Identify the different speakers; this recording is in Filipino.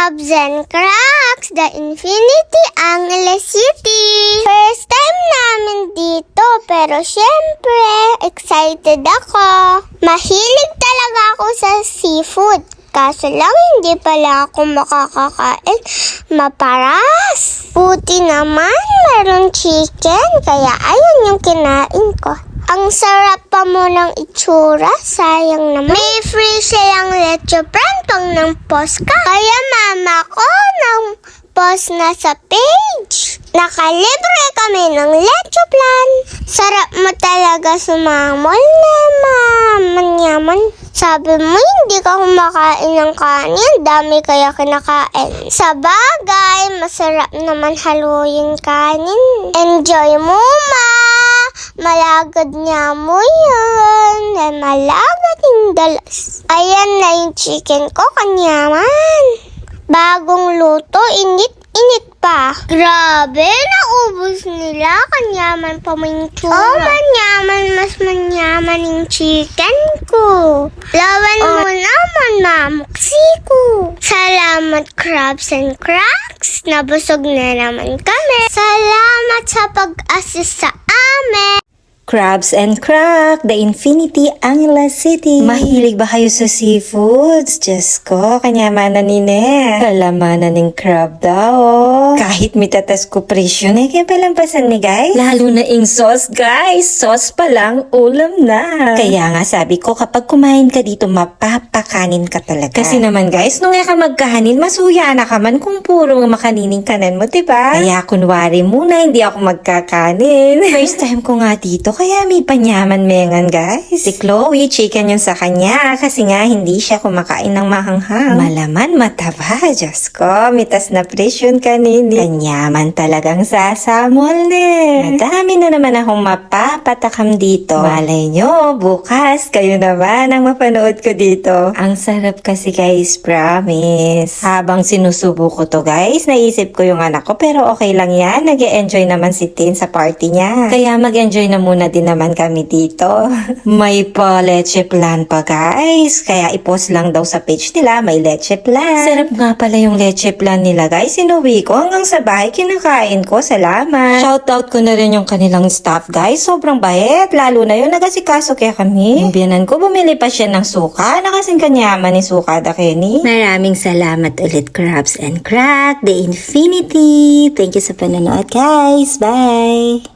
Speaker 1: Crabs and Cracks, the Infinity Angeles City. First time namin dito, pero syempre, excited ako. Mahilig talaga ako sa seafood. Kaso lang, hindi pala ako makakakain. Maparas. Buti naman, meron chicken, kaya ayun yung kinain ko. Ang sarap pa mo ng itsura, sayang naman. May free silang leche plan pang ng post ka. Kaya mama ko ng post na sa page. Nakalibre kami ng leche plan. Sarap mo talaga sumamol na manyaman. Sabi mo hindi ka kumakain ng kanin, dami kaya kinakain. Sa bagay, masarap naman haluin kanin. Enjoy mo ma! Malagad niya mo yun. Malagad yung dalas. Ayan na yung chicken ko, kanyaman. Bagong luto, init pa. Grabe, naubos nila. Kanyaman pa mo yung tsura. Oh, manyaman, mas manyaman yung chicken ko. Lawan mo naman, mamuksi ko. Salamat, Crabs and Cracks. Nabusog na naman kami. Salamat sa pag-assist sa amin.
Speaker 2: Crabs and Crack, the Infinity Angeles City. Mahilig ba kayo sa seafoods? Diyos ko, kanyamanan ni Ne. Kalamanan ng crab daw. Kahit mitatas ko presyo na, kaya palampasan ni guys. Lalo na yung sauce, guys. Sauce pa lang, ulam na. Kaya nga sabi ko, kapag kumain ka dito, mapapakanin ka talaga. Kasi naman guys, nung ka magkahanin, masuya na ka man kung puro makanining kanan mo, diba? Kaya kunwari muna, hindi ako magkakanin. First time ko nga dito, kaya may panyaman mengan guys. Si Chloe, chicken yung sa kanya kasi nga hindi siya kumakain ng mahanghang. Malaman mataba, Diyos ko. Mitas na presyon kanini. Kanyaman talagang sasamol ne. Madami na naman akong mapapatakam dito. Malay nyo, bukas kayo naman ang mapanood ko dito. Ang sarap kasi guys, promise. Habang sinusubo ko to guys, naisip ko yung anak ko pero okay lang yan. Nag-e-enjoy naman si Tin sa party niya. Kaya mag-enjoy na muna din naman kami dito. May pa leche plan pa guys. Kaya i-post lang daw sa page nila may leche plan. Sarap nga pala yung leche plan nila guys. Sinuwi ko hanggang sa bahay kinakain ko. Salamat. Shoutout ko na rin yung kanilang staff guys. Sobrang bait. Lalo na yun nagasikaso kaya kami. Yung biyanan ko bumili pa siya ng suka. Nakasing kanyaman ni suka da Kenny. Maraming salamat ulit Crabs and Crack. The Infinity. Thank you sa panonood guys. Bye.